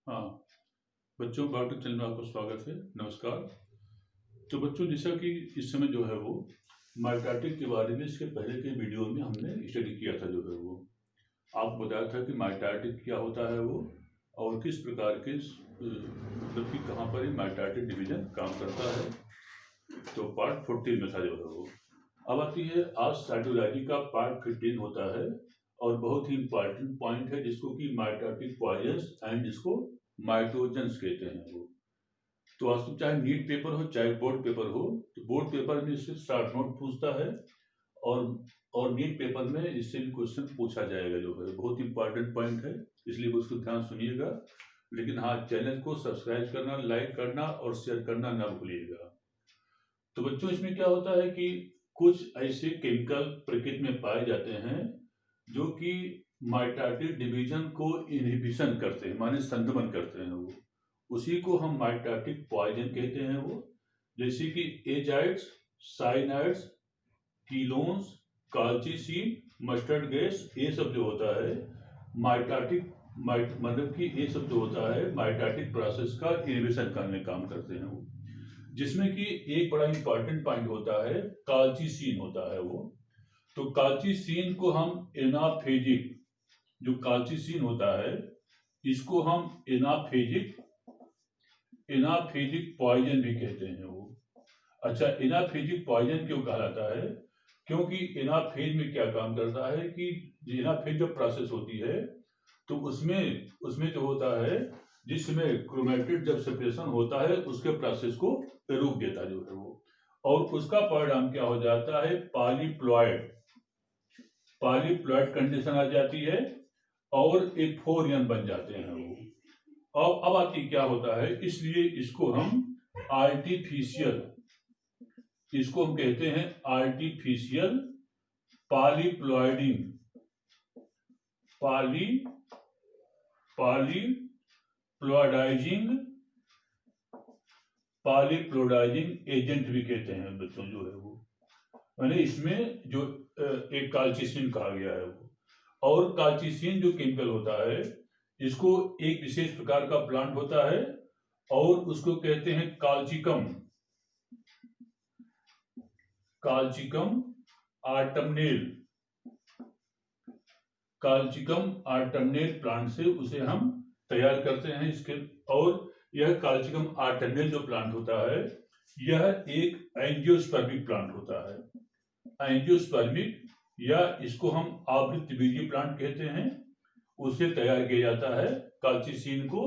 हाँ, बच्चों biotech channel में आपका स्वागत है। नमस्कार। तो बच्चों, जैसा कि इस समय जो है वो माइटोटिक के बारे में इसके पहले के वीडियो में हमने स्टडी किया था। जो है वो आपको बताया था कि माइटोटिक क्या होता है वो और किस प्रकार के मतलब कि कहाँ पर माइटोटिक डिवीजन काम करता है। तो पार्ट 14 में था जो है वो। अब आती है आज साइटोलॉजी का पार्ट 15 होता है और बहुत ही इंपॉर्टेंट पॉइंट है जिसको कि माइटोटिक पॉइजन्स एंड जिसको माइटोजेंस कहते हैं वो। तो आज चाहे नीट पेपर हो चाहे बोर्ड पेपर हो, तो बोर्ड पेपर में इससे शॉर्ट नोट पूछता है और नीट पेपर में इससे भी क्वेश्चन पूछा जाएगा। जो है बहुत इंपॉर्टेंट पॉइंट है, इसलिए उसको ध्यान सुनिएगा। लेकिन हाँ, चैनल को सब्सक्राइब करना, लाइक करना और शेयर करना ना भूलिएगा। तो बच्चों, इसमें क्या होता है कि कुछ ऐसे केमिकल प्रकृति में पाए जाते हैं जो कि माइटोटिक डिवीजन को इनहिबिशन करते हैं, माने संदमन करते हैं वो। उसी को हम माइटोटिक पॉइजन कहते हैं वो। जैसे कि एजाइड्स, साइनाइड्स, कीलोन्स, कॉल्चिसिन, मस्टर्ड गैस, ये सब जो होता है माइटोटिक मतलब कि ये सब जो होता है माइटोटिक प्रोसेस का इनहिबिशन करने काम करते हैं वो। जिसमें कि एक बड़ा इंपॉर्टेंट पॉइंट होता है, कॉल्चिसिन होता है वो। तो कॉल्चिसिन को हम एनाफेजिक, जो कॉल्चिसिन होता है इसको हम एनाफेजिक पॉइजन भी कहते हैं वो। अच्छा, एनाफेजिक पॉइजन क्यों कहलाता है? क्योंकि एनाफेज में क्या काम करता है कि एनाफेज जब प्रोसेस होती है तो उसमें जो होता है, जिसमें क्रोमेटिड जब सेपरेशन होता है उसके प्रोसेस को रोक देता जो है वो, और उसका परिणाम क्या हो जाता है, पॉलीप्लॉइड कंडीशन आ जाती है और एक 4n बन जाते हैं वो। अब आती क्या होता है, इसलिए इसको हम कहते हैं आर्टिफिशियल पॉलीप्लॉइडिंग पॉलीप्लोइडाइजिंग एजेंट भी कहते हैं बच्चों जो है वो। मैंने इसमें जो एक कॉल्चिसिन कहा गया है वो, और कॉल्चिसिन जो केमिकल होता है इसको एक विशेष प्रकार का प्लांट होता है और उसको कहते हैं काल्चिकम आर्टमनेल प्लांट से उसे हम तैयार करते हैं इसके। और यह काल्चिकम आर्टमनेल जो प्लांट होता है यह एक एंजियोस्पर्मिक प्लांट होता है। एंजियोस्पर्मिक, या इसको हम आवृत्तबीजी प्लांट कहते हैं, उससे तैयार किया जाता है काल्चिसिन को।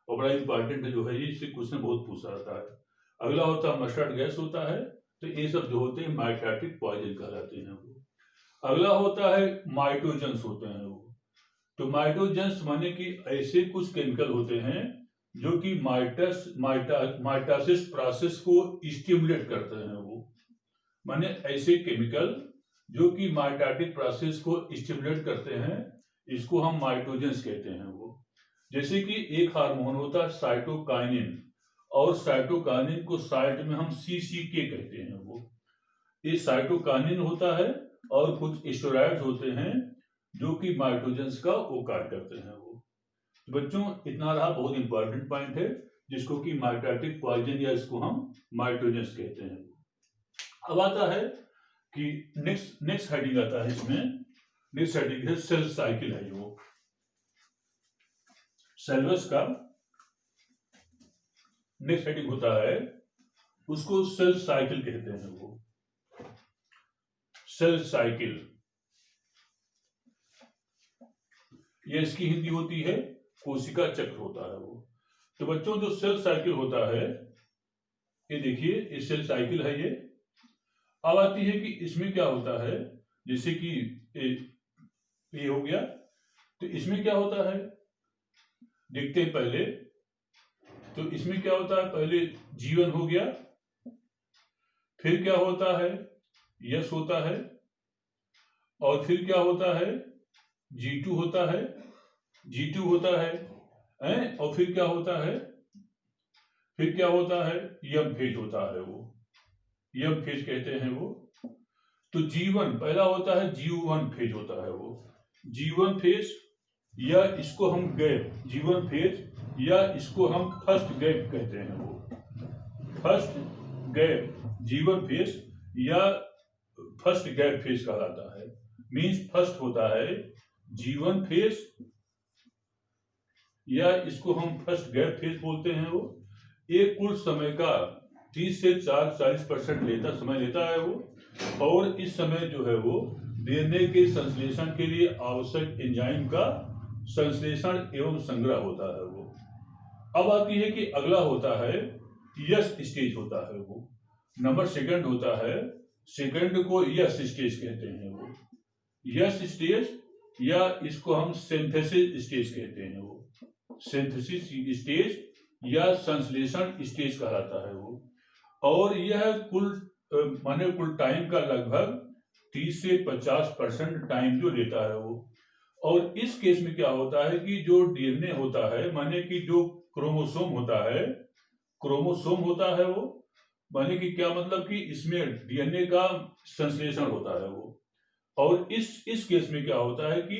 और बड़ा इंपॉर्टेंट जो है, इससे क्वेश्चन बहुत पूछा जाता है। अगला होता है मस्टर्ड गैस होता है। तो ये सब जो होते हैं माइटोटिक पॉइजन कहलाते हैं वो। अगला होता है माइटोजेंस होते हैं वो। तो माइटोजेंस माने कि ऐसे कुछ केमिकल होते हैं जो कि माइटोसिस प्रोसेस को स्टिमुलेट करते हैं वो। माने ऐसे केमिकल जो कि माइटोटिक प्रोसेस को स्टिमुलेट करते हैं, इसको हम माइटोजेंस कहते हैं वो। जैसे कि एक हार्मोन होता है साइटोकाइनिन, और साइटोकाइनिन को साइट में हम CCK कहते हैं वो। ये साइटोकाइनिन होता है और कुछ स्टेरॉइड्स होते हैं जो कि माइटोजेंस का वो कार्य करते हैं वो। तो बच्चों, इतना रहा, बहुत इंपॉर्टेंट पॉइंट है जिसको कि माइटोटिक पॉइजन या इसको हम माइटोजेंस कहते हैं। अब आता है कि नेक्स्ट हेडिंग आता है इसमें। नेक्स्ट हेडिंग है सेल साइकिल है वो। सेल्वस का नेक्स्ट हेडिंग होता है, उसको सेल साइकिल कहते हैं वो। सेल साइकिल, ये इसकी हिंदी होती है कोशिका चक्र होता है वो। तो बच्चों, जो सेल साइकिल होता है, ये देखिए, ये सेल साइकिल है ये। अब आती है कि इसमें क्या होता है, जैसे कि ये हो गया, तो इसमें क्या होता है देखते हैं पहले। तो इसमें क्या होता है, पहले G1 हो गया, फिर क्या होता है, यस होता है, और फिर क्या होता है, G2 होता है, G2 होता है, और फिर क्या होता है, यम फेज होता है वो। यम फेज कहते हैं वो। तो G1 पहला होता है, G1 फेज होता है वो। G1 फेज, या इसको हम गैप, G1 फेज या इसको हम फर्स्ट गैप कहते हैं। वो फर्स्ट गैप G1 फेज या फर्स्ट गैप फेज कहलाता है। मीन्स फर्स्ट होता है G1 फेज या इसको हम फर्स्ट गैप फेज बोलते हैं। वो एक कुल समय का 30 से 40% समय लेता है वो, और इस समय जो है वो डीएनए के संश्लेषण के लिए आवश्यक एंजाइम का संश्लेषण एवं संग्रह होता है वो। अब आती है कि अगला होता है यस स्टेज होता है वो। नंबर सेकंड होता है, सेकंड को यस स्टेज कहते हैं वो। यस स्टेज या इसको हम सिंथेसिस स्टेज कहते हैं वो। सिंथेसिस स्टेज या संश्लेषण स्टेज कहलाता है वो। और यह कुल माने कुल टाइम का लगभग 30 से 50% टाइम जो लेता है वो। और इस केस में क्या होता है कि जो डीएनए होता है, माने कि जो क्रोमोसोम होता है वो, माने कि क्या मतलब कि इसमें डीएनए का संश्लेषण होता है वो। और इस केस में क्या होता है कि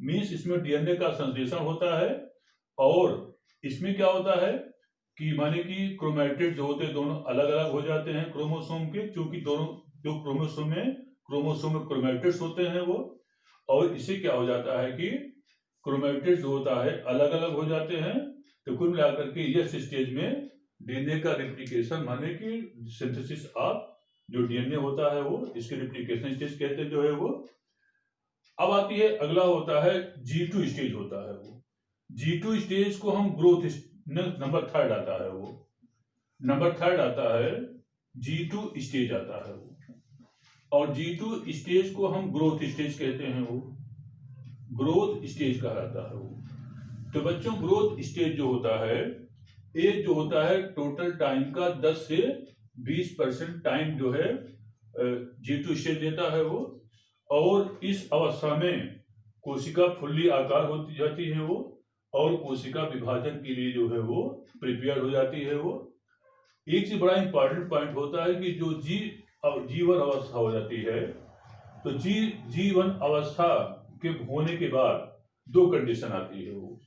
मीन्स इसमें डीएनए का संश्लेषण होता है, और इसमें क्या होता है कि माने कि क्रोमैटिड जो होते हैं दोनों अलग अलग हो जाते हैं क्रोमोसोम के, क्योंकि दोनों जो क्रोमोसोम में क्रोमैटिड्स होते हैं वो। और इससे क्या हो जाता है कि क्रोमैटिड्स जो होता है अलग अलग हो जाते हैं। तो कुल मिलाकर के इस स्टेज में डीएनए का रिप्लिकेशन माने कि सिंथेसिस ऑफ जो डीएनए होता है वो, इसके रिप्लिकेशन स्टेज कहते हैं जो है वो। अब आती है अगला होता है G2 स्टेज होता है वो। G2 स्टेज को हम ग्रोथ नंबर थर्ड आता है वो। नंबर थर्ड आता है G2 स्टेज आता है वो। और G2 स्टेज को हम ग्रोथ स्टेज कहते हैं वो। ग्रोथ स्टेज कहलाता है वो। तो बच्चों ग्रोथ स्टेज जो होता है, एज जो होता है टोटल टाइम का 10 से 20% टाइम जो है G2 स्टेज लेता है वो। और इस अवस्था में कोशिका फुल्ली आकार होती जाती है वो, और कोशिका विभाजन के लिए जो है वो प्रिपेयर हो जाती है वो। एक से बड़ा इंपॉर्टेंट पॉइंट होता है कि जो G1 अवस्था हो जाती है, तो G1 अवस्था के होने के बाद दो कंडीशन आती है वो,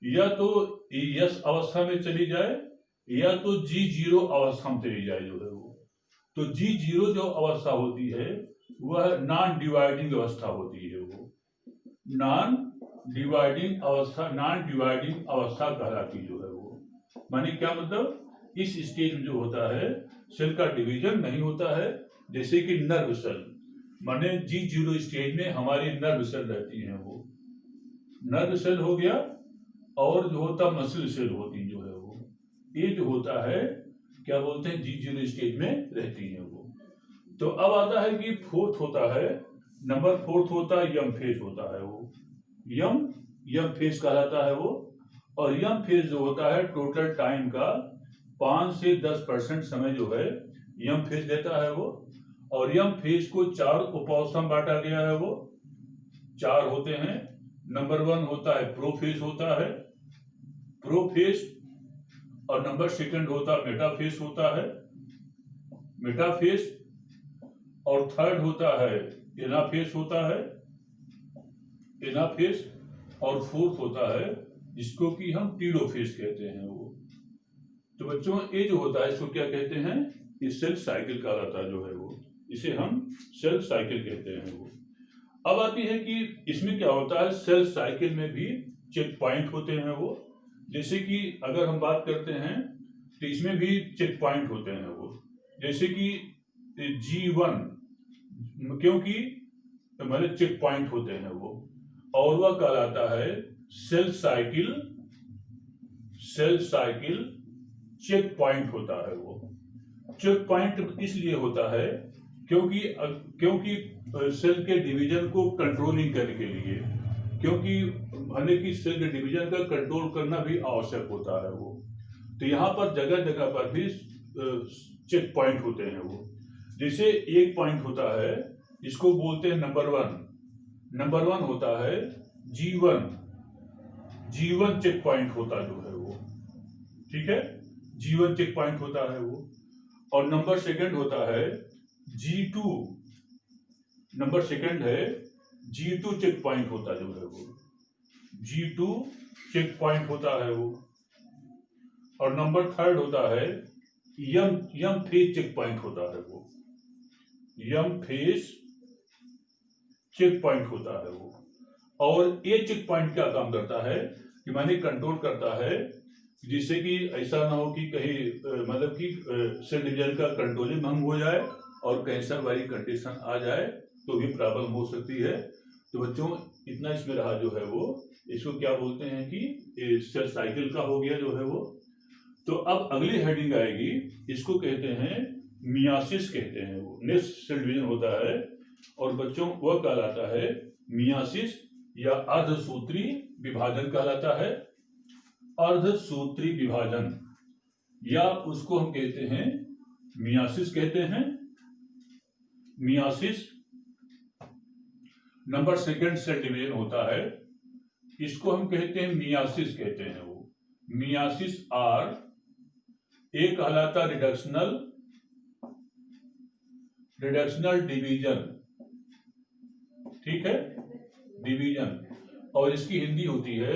या तो यस अवस्था में चली जाए या तो G0 अवस्था में चली जाए जो है वो। तो G0 जो अवस्था होती है वह नॉन डिवाइडिंग अवस्था होती है वो। नॉन डिवाइडिंग अवस्था कहलाती जो है वो। माने क्या मतलब, इस स्टेज में जो होता है सेल का डिवीजन नहीं होता है। जैसे कि नर्व सेल, माने G0 स्टेज में हमारी नर्व सेल रहती है वो, नर्व सेल हो गया, और जो होता मसल सेल होती जो है वो, ये जो होता है क्या बोलते हैं G0 स्टेज में रहती है वो। तो अब आता है कि फोर्थ होता है, नंबर फोर्थ होता है यंग फेज होता है वो। यंग फेज कहलाता है वो। और यंग फेज जो होता है टोटल टाइम का 5 से 10% समय जो है यंग फेज लेता है वो। और यंग फेज को 4 उपावस्था में बांटा गया है वो। 4 होते हैं। नंबर 1 होता है प्रोफेज होता है, प्रोफेज। और नंबर सेकंड होता है मेटाफेज होता है, मेटाफेज। और थर्ड होता है एनाफेज होता है, एनाफेज। और फोर्थ होता है जिसको कि हम टीलोफेज कहते हैं वो। तो बच्चों ये जो होता है इसको क्या कहते हैं, इस सेल साइकिल कहलाता जो है वो, इसे हम सेल साइकिल कहते हैं वो। अब आती है कि इसमें क्या होता है, सेल साइकिल में भी चेक पॉइंट होते हैं वो। जैसे कि अगर हम बात करते हैं तो इसमें भी चेक पॉइंट होते हैं वो। जैसे कि G1 क्योंकि मतलब चेक पॉइंट होते हैं वो, और वह कहलाता है सेल साइकिल चेक पॉइंट होता है वो। चेक पॉइंट इसलिए होता है क्योंकि सेल के डिवीजन को कंट्रोलिंग करने के लिए, क्योंकि माने कि सेल के डिवीजन का कंट्रोल करना भी आवश्यक होता है वो। तो यहाँ पर जगह जगह पर भी चेक पॉइंट होते हैं वो। जैसे एक पॉइंट होता है इसको बोलते हैं नंबर वन होता है G1 चेक पॉइंट होता जो है वो, ठीक है, G1 चेक पॉइंट होता है वो। और नंबर सेकंड होता है G2, नंबर सेकंड है G2 चेक पॉइंट होता जो है वो, G2 चेक पॉइंट होता है वो। और नंबर थर्ड होता है यम फेज चेक पॉइंट होता है वो, यम फेज चेक पॉइंट होता है वो। और ये चेक पॉइंट क्या काम करता है कि माने कंट्रोल करता है जिससे कि ऐसा ना हो कि कहीं मतलब कि सेल डिवीजन का कंट्रोलिंग भंग हो जाए और कैंसर वाली कंडीशन आ जाए तो भी प्रॉब्लम हो सकती है। तो बच्चों इतना इसमें रहा जो है वो, इसको क्या बोलते हैं कि सेल साइकिल का हो गया जो है वो। तो अब अगली हेडिंग आएगी, इसको कहते हैं मियासिस कहते हैं, वो नेक्स्ट सेल डिवीजन होता है और बच्चों वह कहलाता है मियासिस या अर्धसूत्री विभाजन कहलाता है। अर्धसूत्री विभाजन या उसको हम कहते हैं मियासिस कहते हैं, meiosis. Number second cell division होता है, इसको हम कहते हैं मियासिस कहते हैं वो, मियासिस आर। एक कहलाता रिडक्शनल डिवीजन, ठीक है, डिवीजन, और इसकी हिंदी होती है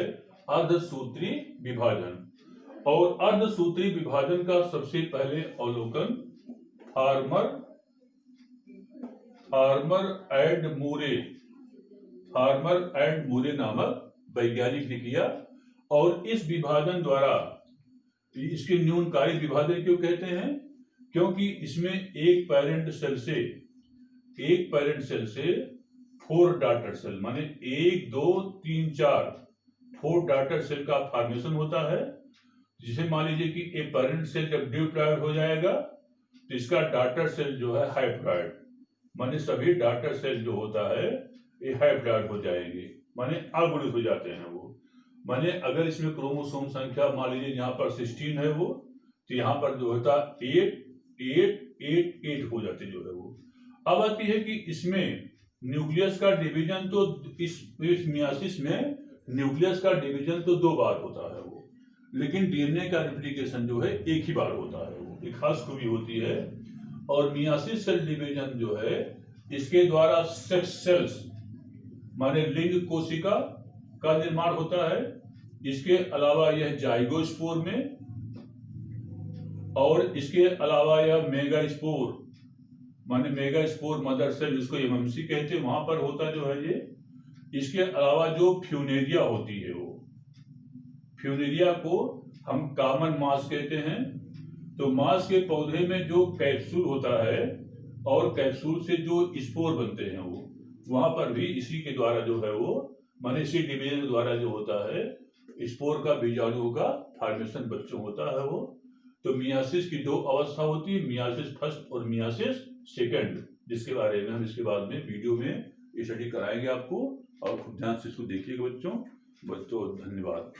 अर्धसूत्री विभाजन। और अर्धसूत्री विभाजन का सबसे पहले अवलोकन फार्मर एंड मूरे नामक वैज्ञानिक ने किया। और इस विभाजन द्वारा, इसके न्यूनकारी विभाजन क्यों कहते हैं, क्योंकि इसमें एक पेरेंट सेल से 4 डॉटर सेल माने 1 2 3 4 4 डॉटर सेल का फॉर्मेशन होता है। जिसे मान लीजिए कि एक पेरेंट सेल जब डिप्लॉयड हो जाएगा तो इसका डॉटर सेल जो है हाइप्लॉयड, माने सभी डॉटर सेल जो होता है ये हाइप्लॉयड हो जाएंगे, माने अगुणित हो जाते हैं वो। माने अगर इसमें क्रोमोसोम संख्या मान लीजिए यहाँ पर 16 है वो, तो यहाँ पर जो होता 8 8 8 8 हो जाते जो है वो। अब आती है कि इसमें न्यूक्लियस का डिवीजन, तो इस मियासिस में न्यूक्लियस का डिवीजन तो 2 बार होता है वो, लेकिन डीएनए का रेप्लिकेशन जो है एक ही बार होता है वो, एक खास खूबी होती है। और मियासिस सेल डिवीजन जो है इसके द्वारा सेक्स सेल्स माने लिंग कोशिका का निर्माण होता है। इसके अलावा यह जाइगोस्पोर में, और इसके अलावा यह मेगास्पोर माने मेगास्पोर मदर सेल जिसको एमएमसी कहते हैं वहां पर होता जो है ये। इसके अलावा जो फ्यूनेरिया होती है वो, फ्यूनेरिया को हम कॉमन मास कहते हैं। तो मास के पौधे में जो कैप्सूल होता है और कैप्सूल से जो स्पोर बनते हैं वो, वहां पर भी इसी के द्वारा जो है वो, माने इसी डिवीजन के द्वारा जो होता है स्पोर का बीजाणुओं का फॉर्मेशन बच्चों होता है वो। तो मियासिस की 2 अवस्था होती है, मियासिस फर्स्ट और मियासिस सेकंड, जिसके बारे में हम इसके बाद में वीडियो में स्टडी कराएंगे आपको। और खूब ध्यान से इसको देखिएगा बच्चों। धन्यवाद।